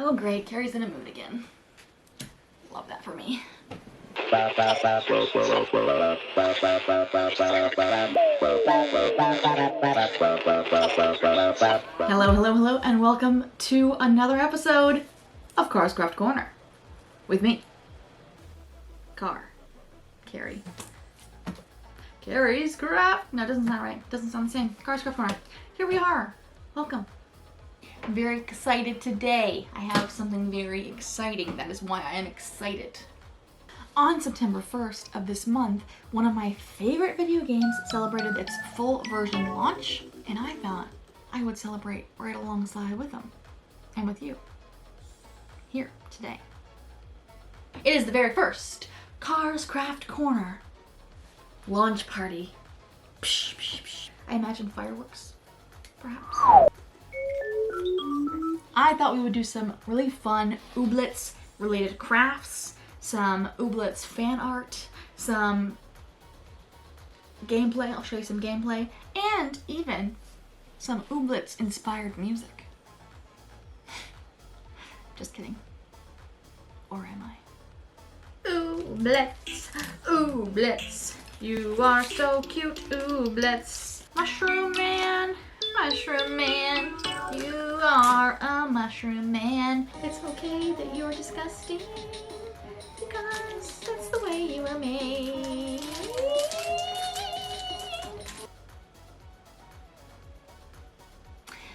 Oh great, Carrie's in a mood again. Love that for me. Hello, hello, hello, and welcome to another episode of Car's Craft Corner. With me, Carrie. Carrie's Craft. No, it doesn't sound right. It doesn't sound the same. Car's Craft Corner. Here we are. Welcome. I'm very excited today. I have something very exciting. That is why I am excited. On September 1st of this month, one of my favorite video games celebrated its full version launch, and I thought I would celebrate right alongside with them and with you here today. It is the very first Car's Craft Corner launch party. Psh, psh, psh. I imagine fireworks, perhaps. I thought we would do some really fun Ooblets related crafts, some Ooblets fan art, some gameplay. I'll show you some gameplay, and even some Ooblets inspired music. Just kidding. Or am I? Ooblets, Ooblets, you are so cute, Ooblets. Mushroom man, you are a mushroom man. It's okay that you're disgusting, because that's the way you were made.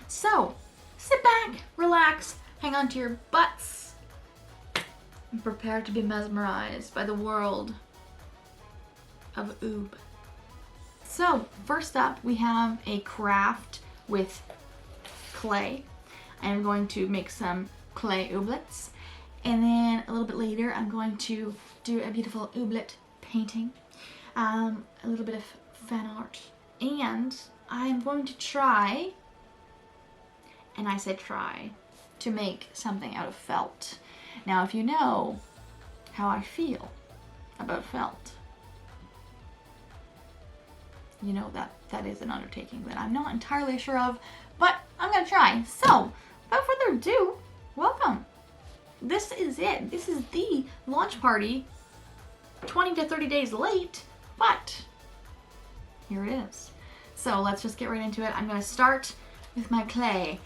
So, sit back, relax, hang on to your butts, and prepare to be mesmerized by the world of Oob. So, first up, we have a craft with clay. I'm going to make some clay Ooblets. And then a little bit later, I'm going to do a beautiful Ooblet painting, a little bit of fan art, and I'm going to try, and I said try, to make something out of felt. Now, if you know how I feel about felt, you know that is an undertaking that I'm not entirely sure of, but I'm gonna try. So, without further ado, welcome. This is it. This is the launch party, 20 to 30 days late, but here it is. So let's just get right into it. I'm going to start with my clay.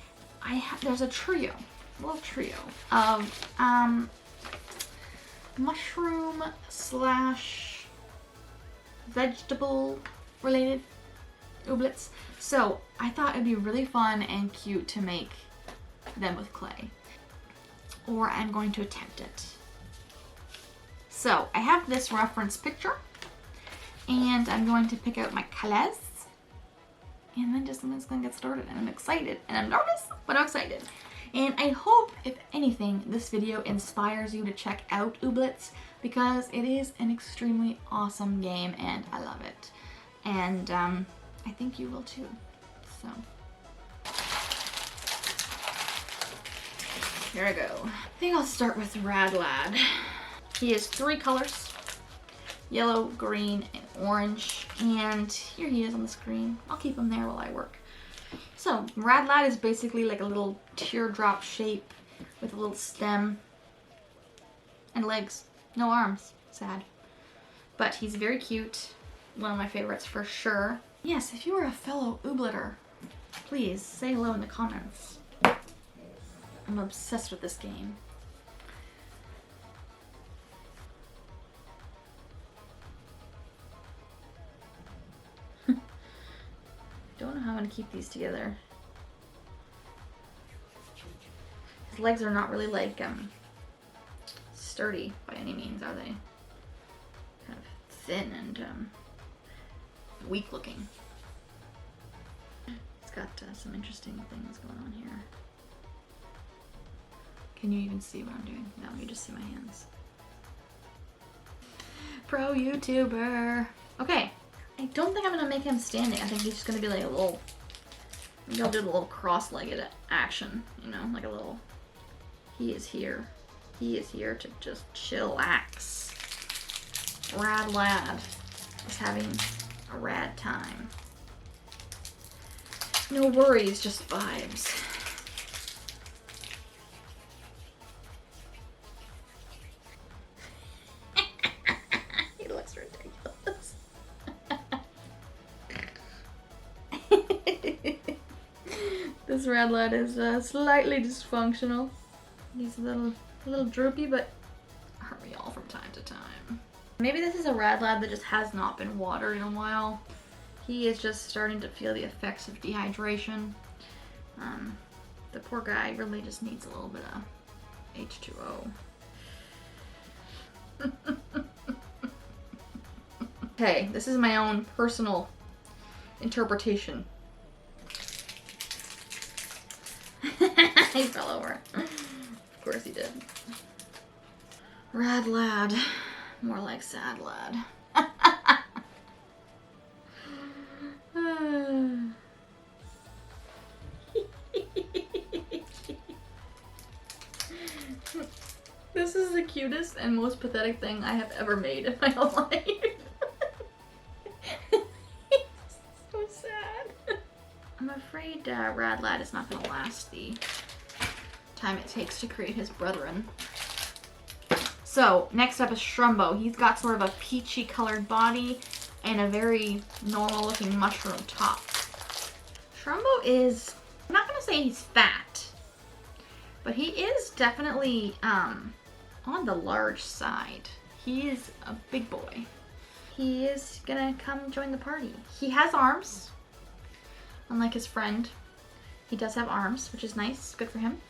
There's a little trio of mushroom slash vegetable related Ooblets. So I thought it'd be really fun and cute to make them with clay. Or I'm going to attempt it. So I have this reference picture, and I'm going to pick out my colors, and then I'm just gonna get started. And I'm excited, and I'm nervous, but I'm excited. And I hope, if anything, this video inspires you to check out Ooblets, because it is an extremely awesome game, and I love it. And I think you will too. So. Here I go. I think I'll start with Rad Lad. He has 3 colors, yellow, green, and orange. And here he is on the screen. I'll keep him there while I work. So, Rad Lad is basically like a little teardrop shape with a little stem and legs. No arms. Sad. But he's very cute. One of my favorites for sure. Yes, if you are a fellow Oobleter, please say hello in the comments. I'm obsessed with this game. Don't know how I'm gonna keep these together. His legs are not really like sturdy by any means, are they? Kind of thin and weak looking. It's got some interesting things going on here. Can you even see what I'm doing? No, you just see my hands. Pro YouTuber. Okay, I don't think I'm gonna make him standing. I think he's just gonna be like a little, maybe I'll do a little cross-legged action, you know, like a little, he is here. He is here to just chillax. Rad Lad is having a rad time. No worries, just vibes. This red lad is slightly dysfunctional. He's a little droopy, but aren't we all from time to time? Maybe this is a red lad that just has not been watered in a while. He is just starting to feel the effects of dehydration. The poor guy really just needs a little bit of H2O. Okay, this is my own personal interpretation. He fell over. Of course he did. Rad lad. More like sad lad. This is the cutest and most pathetic thing I have ever made in my whole life. So sad. I'm afraid Rad Lad is not going to last the time it takes to create his brethren. So, next up is Shrumbo. He's got sort of a peachy colored body and a very normal looking mushroom top. Shrumbo is, I'm not going to say he's fat, but he is definitely on the large side. He is a big boy. He is gonna come join the party. He has arms, unlike his friend. He does have arms, which is nice. Good for him.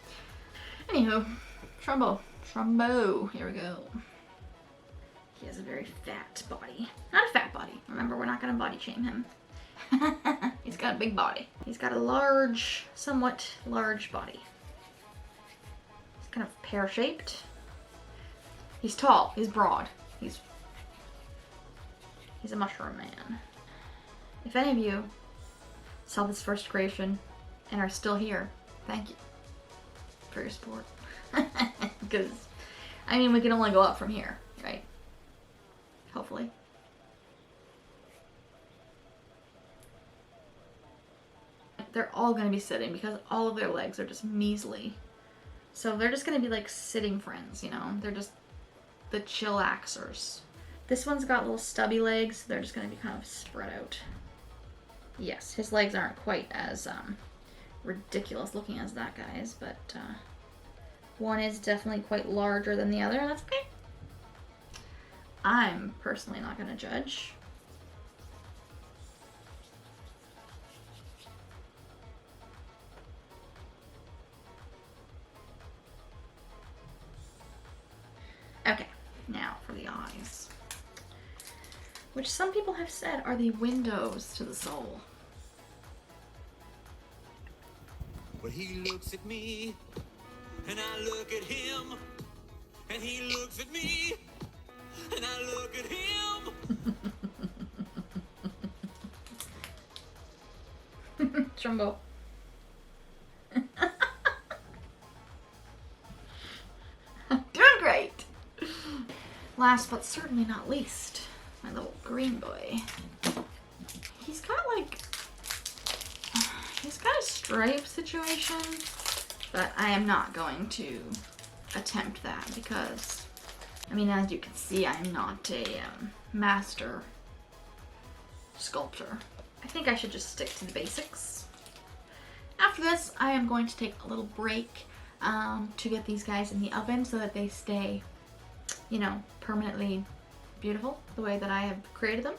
Anywho, Shrumbo. Shrumbo. Here we go. He has a very fat body. Not a fat body. Remember, we're not gonna body shame him. He's got a big body. He's got a large, somewhat large body. He's kind of pear-shaped. He's tall. He's broad. He's a mushroom man. If any of you saw this first creation and are still here, thank you for your support. Because, I mean, we can only go up from here, right? Hopefully. They're all going to be sitting because all of their legs are just measly. So they're just going to be like sitting friends, you know? They're just the chillaxers. This one's got little stubby legs. They're just going to be kind of spread out. Yes, his legs aren't quite as ridiculous looking as that guy's, but one is definitely quite larger than the other, and that's okay. I'm personally not going to judge. Okay, now for the eyes, which some people have said are the windows to the soul. But he looks at me, and I look at him, and he looks at me, and I look at him. Jumbo. Doing great. Last but certainly not least, my little green boy. He's got a stripe situation, but I am not going to attempt that because, I mean, as you can see, I'm not a master sculptor. I think I should just stick to the basics. After this, I am going to take a little break to get these guys in the oven so that they stay, you know, permanently beautiful the way that I have created them.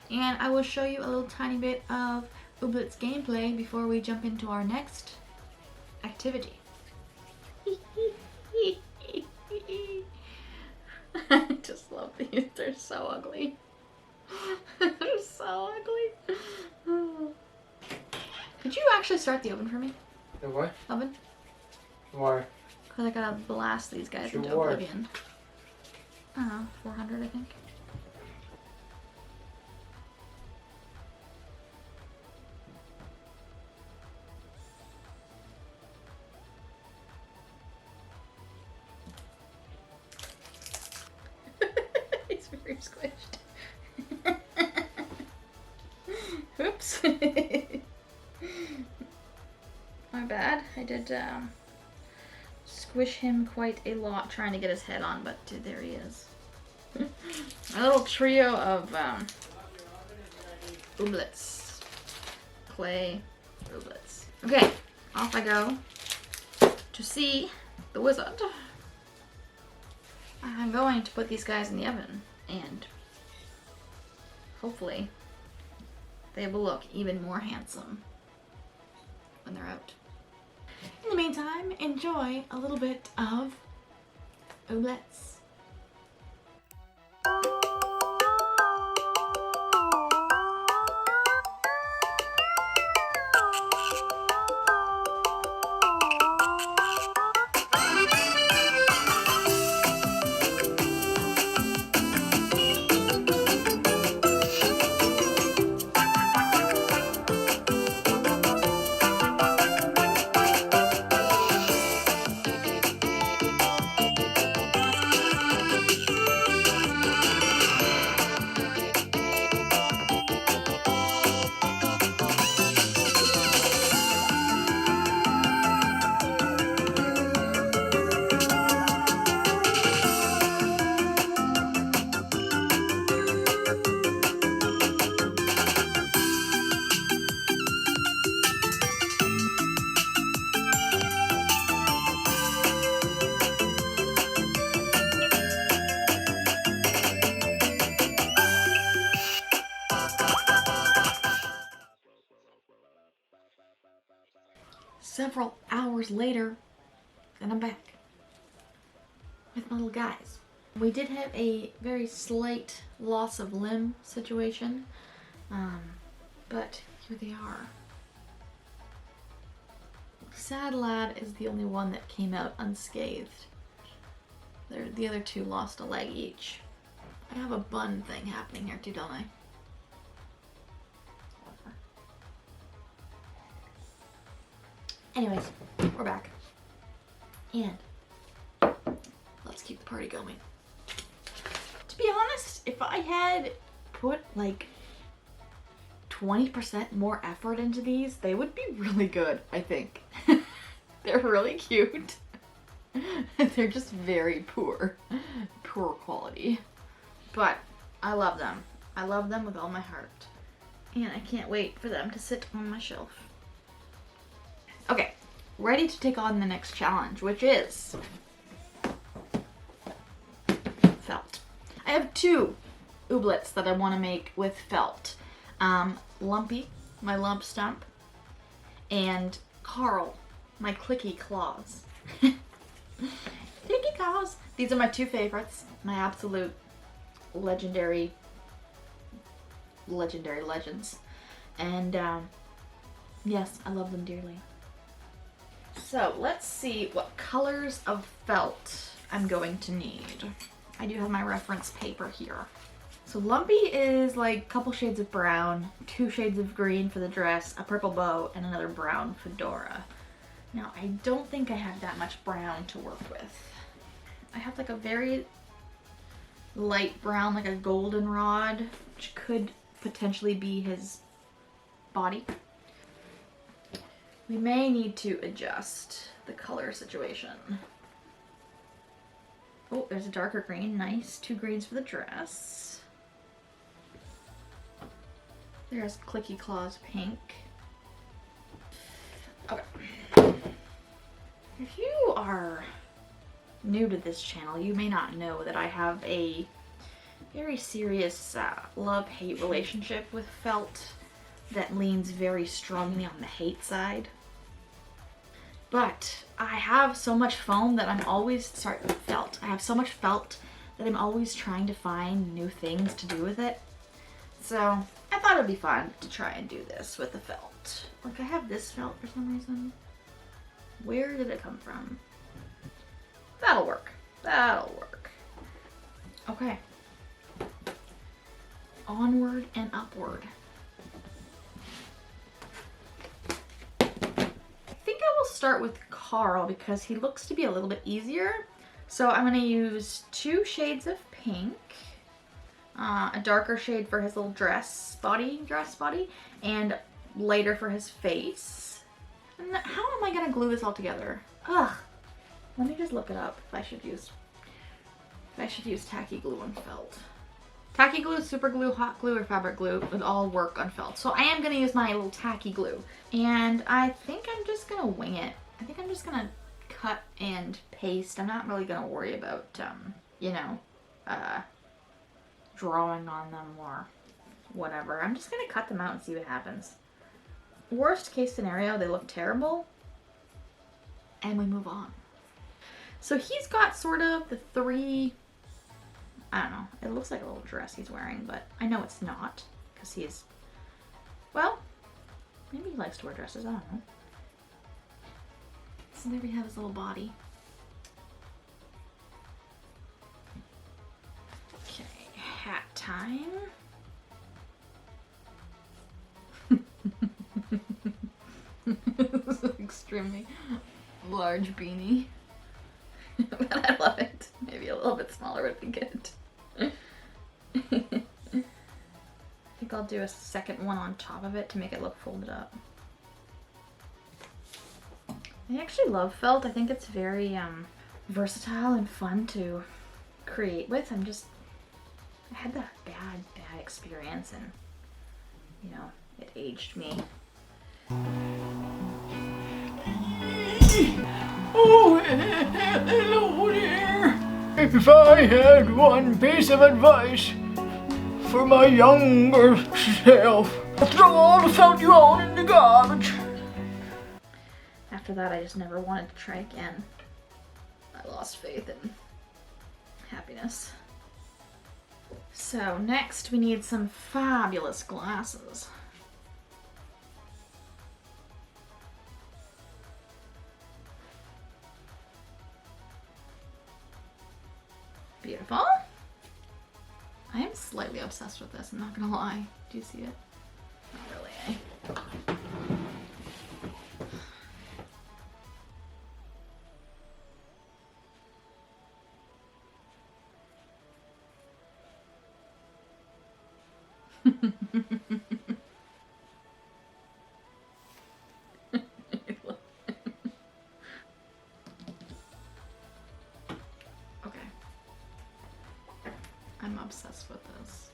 And I will show you a little tiny bit of Ooblet's gameplay before we jump into our next activity. I just love these. They're so ugly. They're so ugly. Could you actually start the oven for me? The what? Oven? Why? Because I gotta blast these guys into Sure. oblivion. I don't know, 400 I think. He's very squished. Oops. My bad. I did squish him quite a lot trying to get his head on, but there he is. A little trio of Ooblets. Clay Ooblets. Okay, off I go to see the wizard. I'm going to put these guys in the oven and hopefully they will look even more handsome when they're out. In the meantime, enjoy a little bit of Ooblets. Several hours later, and I'm back with my little guys. We did have a very slight loss of limb situation, but here they are. Sad Lad is the only one that came out unscathed. The other two lost a leg each. I have a bun thing happening here too, don't I? Anyways, we're back. And let's keep the party going. To be honest, if I had put like 20% more effort into these, they would be really good, I think. They're really cute. They're just very poor quality. But I love them. I love them with all my heart. And I can't wait for them to sit on my shelf. Okay, ready to take on the next challenge, which is felt. I have two Ooblets that I want to make with felt. Lumpy, my lump stump, and Carl, my clicky claws. Clicky claws! These are my two favorites, my absolute legendary legends. And yes, I love them dearly. So let's see what colors of felt I'm going to need. I do have my reference paper here. So Lumpy is like a couple shades of brown, 2 shades of green for the dress, a purple bow, and another brown fedora. Now I don't think I have that much brown to work with. I have like a very light brown, like a goldenrod, which could potentially be his body. We may need to adjust the color situation. Oh, there's a darker green. Nice. 2 greens for the dress. There's Clicky Claws pink. Okay. If you are new to this channel, you may not know that I have a very serious love-hate relationship with felt that leans very strongly on the hate side. But I have so much foam that I'm always, felt. I have so much felt that I'm always trying to find new things to do with it. So I thought it'd be fun to try and do this with the felt. Like I have this felt for some reason. Where did it come from? That'll work. That'll work. Okay. Onward and upward. Start with Carl because he looks to be a little bit easier. So I'm going to use 2 shades of pink, a darker shade for his little dress body, and lighter for his face. And how am I going to glue this all together? Ugh. Let me just look it up if I should use tacky glue and felt. Tacky glue, super glue, hot glue, or fabric glue would all work on felt. So I am going to use my little tacky glue. And I think I'm just going to wing it. I think I'm just going to cut and paste. I'm not really going to worry about, you know, drawing on them or whatever. I'm just going to cut them out and see what happens. Worst case scenario, they look terrible. And we move on. So he's got sort of the three, I don't know, it looks like a little dress he's wearing, but I know it's not, because he's, well, maybe he likes to wear dresses, I don't know. So there we have his little body. Okay, hat time. This is an extremely large beanie. But I love it. Maybe a little bit smaller would be good. I think I'll do a second one on top of it to make it look folded up. I actually love felt. I think it's very versatile and fun to create with. I had that bad experience and, you know, it aged me. Oh, hello there. If I had one piece of advice for my younger self, I'd throw all the felt you own in the garbage. After that, I just never wanted to try again. I lost faith in happiness. So next we need some fabulous glasses. Beautiful. I am slightly obsessed with this, I'm not gonna lie. Do you see it? Not really, eh? Okay. I'm obsessed with this.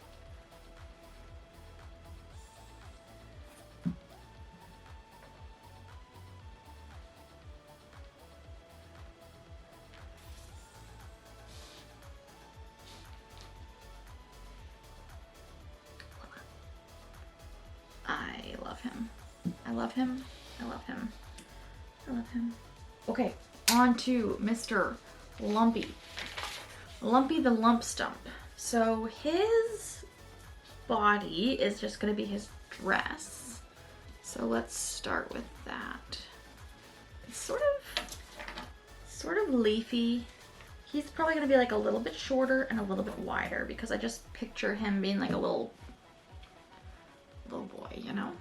I love him. I love him. I love him. I love him. Okay, on to Mr. Lumpy. Lumpy the Lump Stump. So his body is just gonna be his dress. So let's start with that. It's sort of leafy. He's probably gonna be like a little bit shorter and a little bit wider because I just picture him being like a little boy, you know?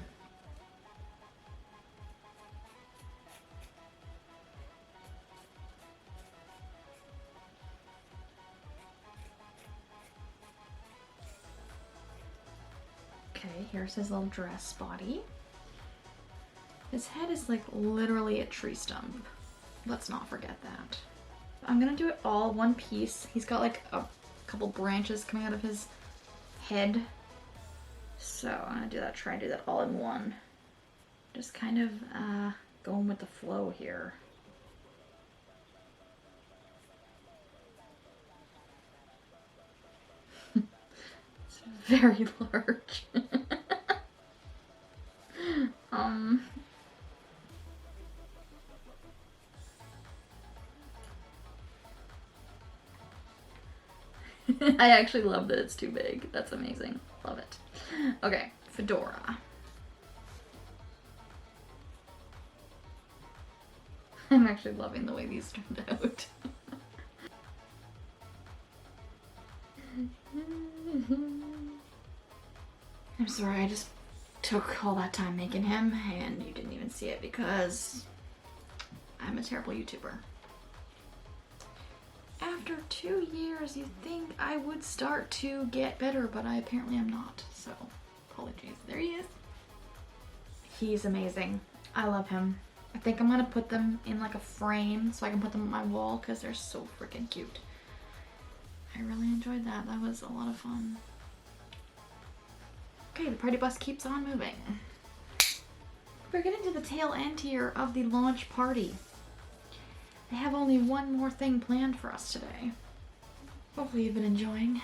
Okay, here's his little dress body. His head is like literally a tree stump. Let's not forget that. I'm gonna do it all one piece. He's got like a couple branches coming out of his head. So I'm gonna do that, try and do that all in one. Just kind of going with the flow here. It's very large. I actually love that it's too big. That's amazing. Love it. Okay, fedora. I'm actually loving the way these turned out. I'm sorry, I just took all that time making him and you didn't even see it because I'm a terrible YouTuber. After 2 years, you'd think I would start to get better, but I apparently am not, so apologies. There he is. He's amazing. I love him. I think I'm gonna put them in like a frame so I can put them on my wall because they're so freaking cute. I really enjoyed that. That was a lot of fun. Okay, the party bus keeps on moving. We're getting to the tail end here of the launch party. I have only one more thing planned for us today. Hopefully you've been enjoying.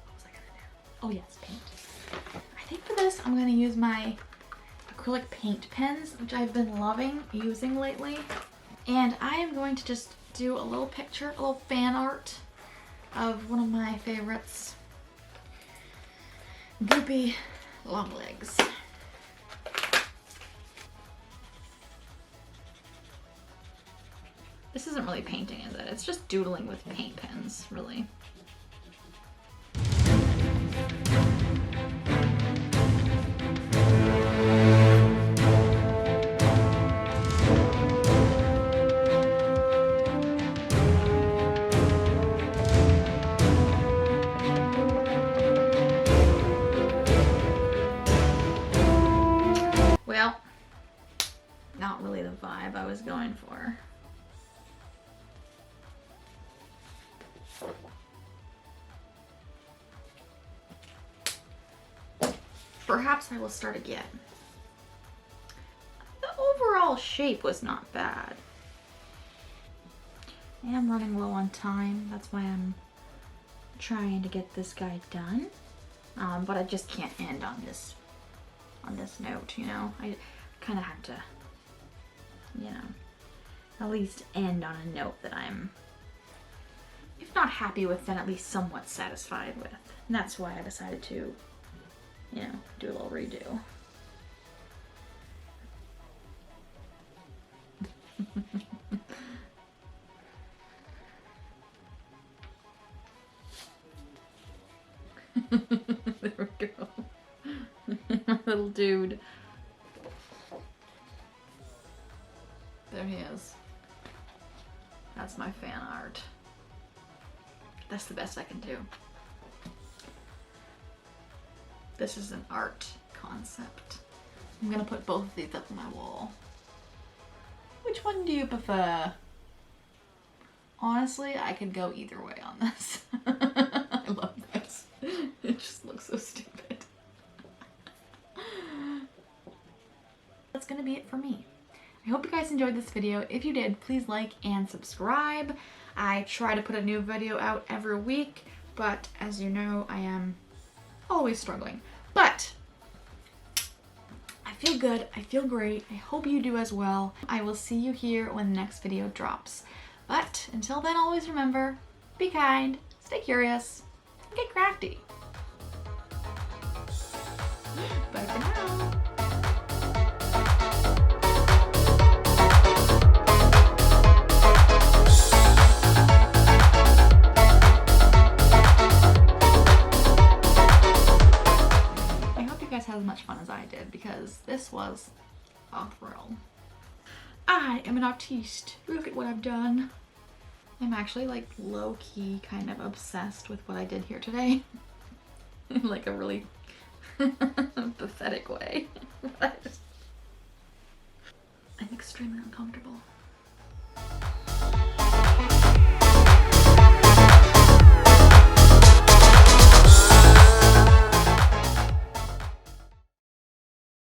What was I gonna do? Oh yes, paint. I think for this I'm gonna use my acrylic paint pens, which I've been loving using lately. And I am going to just do a little picture, a little fan art of one of my favorites, goopy long legs. This isn't really painting, is it? It's just doodling with paint pens, really. Well, not really the vibe I was going for. Perhaps I will start again. The overall shape was not bad. I am running low on time. That's why I'm trying to get this guy done. But I just can't end on this note, you know? I kind of have to, you know, at least end on a note that I'm, if not happy with, then at least somewhat satisfied with. And that's why I decided to, you know, do a little redo. There we go. My little dude. There he is. That's my fan art. That's the best I can do. This is an art concept. I'm gonna put both of these up on my wall. Which one do you prefer? Honestly, I could go either way on this. I love this. It just looks so stupid. That's gonna be it for me. I hope you guys enjoyed this video. If you did, please like and subscribe. I try to put a new video out every week, but as you know, I am always struggling. But I feel good. I feel great. I hope you do as well. I will see you here when the next video drops. But until then, always remember, be kind, stay curious, and get crafty. Bye for now. Had as much fun as I did, because this was a thrill. I am an artiste. Look at what I've done. I'm actually like low-key kind of obsessed with what I did here today. In like a really pathetic way. I'm extremely uncomfortable.